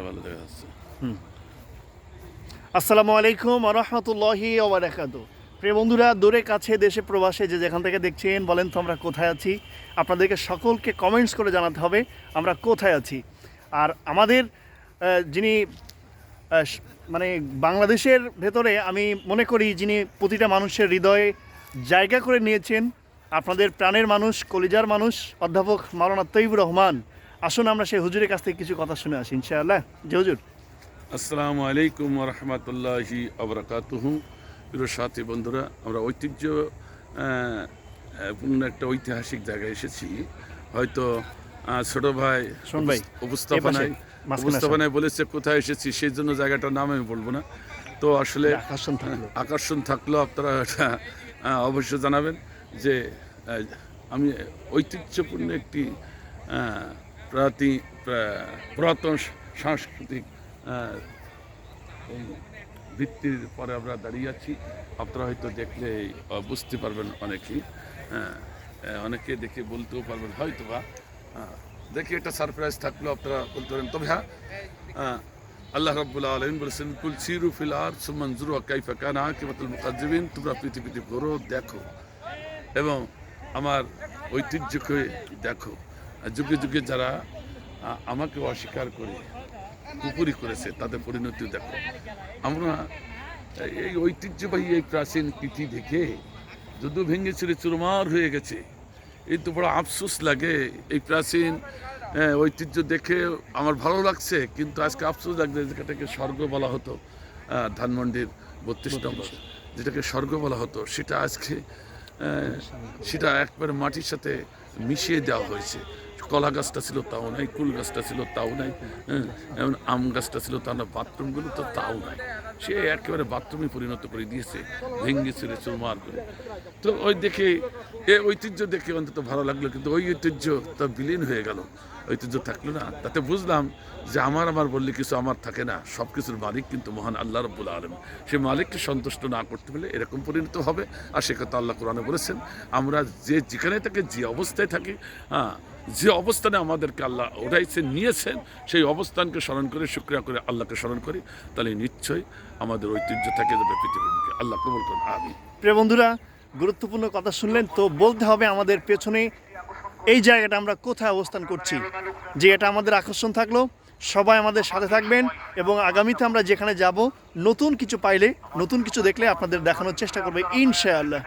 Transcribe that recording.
ভালো দেখা যাচ্ছে। আসসালামু আলাইকুম ওয়া রাহমাতুল্লাহি ওয়া বারাকাতুহু। প্রিয় বন্ধুরা, দূরে কাছে দেশে প্রবাসে যে যেখান থেকে দেখছেন, বলেন তো আমরা কোথায় আছি? আপনাদেরকে সকলকে কমেন্টস করে জানাতে হবে আমরা কোথায় আছি। আর আমাদের যিনি মানে বাংলাদেশের ভেতরে আমি মনে করি যিনি প্রতিটা মানুষের হৃদয়ে জায়গা করে নিয়েছেন, আপনাদের প্রাণের মানুষ, কলিজার মানুষ, অধ্যাপক মাওলানা তৈয়বুর রহমান। আসুন আমরা সেই হুজুরের কাছ থেকে কিছু কথা শুনে আসি ইনশাআল্লাহ। যে হুজুর। আসসালামু আলাইকুম ওয়া রাহমাতুল্লাহি ওয়া বারাকাতুহু। প্রিয় সাথী বন্ধুরা, আমরা পূর্ণ একটা ঐতিহাসিক জায়গায় এসেছি। হয়তো ছোট ভাই উপস্থাপনায় বলেছে কোথায় এসেছি, সেই জন্য জায়গাটার নাম আমি বলবো না। তো আসলে আকর্ষণ থাকলেও আপনারা অবশ্যই জানাবেন যে আমি ঐতিহ্যপূর্ণ একটি পুরাতন সাংস্কৃতিক এই ভিত্তির পরে আমরা দাঁড়িয়ে আছি। আপনারা হয়তো দেখলে বুঝতে পারবেন অনেকেই, অনেকে দেখে বলতেও পারবেন হয়তো বা দেখি একটা সারপ্রাইজ থাকলেও আপনারা বলতে পারেন। তবে হ্যাঁ, আল্লাহ রাব্বুল আলামিন বলেছেন কুল সিরু ফিল আরদ সুম্মা আনজুরু কাইফা কানা আকিবাতুল মুকাজ্জিবিন। তোমরা পৃথিবীতে ঘোরো, দেখো এবং আমার ঐতিহ্যকে দেখো। যুগে যুগে যারা আমাকে অস্বীকার করে কুপুরি করেছে তাদের পরিণতি দেখো। আমরা এই ঐতিহ্যবাহী এই প্রাচীন কীর্তি দেখে যদিও ভেঙে ছিঁড়ে চুরমার হয়ে গেছে, এই তো বড় আফসোস লাগে। এই প্রাচীন ঐতিহ্য দেখে আমার ভালো লাগছে, কিন্তু আজকে আফসোস লাগছে যেটাকে স্বর্গ বলা হতো, ধানমন্ডির 32 নম্বর যেটাকে স্বর্গ বলা হতো, সেটা একবারে মাটির সাথে মিশিয়ে দেওয়া হয়েছে। কলা গাছটা ছিল তাও নাই, কুল গাছটা ছিল তাও নাই, এমন আম গাছটা ছিল তাও না, বাথরুমগুলো তো তাও নাই। সে একেবারে বাথরুমে পরিণত করে দিয়েছে, ভেঙে ছেড়ে চুরমার করে। তো ওই দেখে ঐতিহ্য দেখে অন্তত ভালো লাগলো, কিন্তু ওই ঐতিহ্য তা বিলীন হয়ে গেল। ঐতিহ্য থাকলো না। তাতে বুঝলাম যে আমার বললে কিছু আমার থাকে না, সব কিছুর মালিক কিন্তু মহান আল্লাহ রাব্বুল আলামিন। সে মালিককে সন্তুষ্ট না করতে পারলে এরকম পরিণত হবে। আর সে কথা আল্লাহ কোরআনে বলেছেন, আমরা যেখানে থাকি, যে অবস্থায় থাকি, যে অবস্থানে আমাদেরকে আল্লাহ ওঠাইছেন, নিয়েছেন, সেই অবস্থানকে স্মরণ করে, শুকরিয়া করে, আল্লাহকে স্মরণ করি, তাহলে নিশ্চয়ই আমাদের ঐতিহ্য থাকে যাবে পৃথিবীর মুখে। আল্লাহ কবুল করুন, আমিন। প্রিয় বন্ধুরা, গুরুত্বপূর্ণ কথা শুনলেন। তো বলতে হবে আমাদের পেছনে এই জায়গাটা আমরা কোথায় অবস্থান করছি, যে এটা আমাদের আকর্ষণ থাকলো। সবাই আমাদের সাথে থাকবেন এবং আগামীতে আমরা যেখানে যাব, নতুন কিছু পাইলে, নতুন কিছু দেখলে আপনাদের দেখানোর চেষ্টা করবে ইনশাআল্লাহ।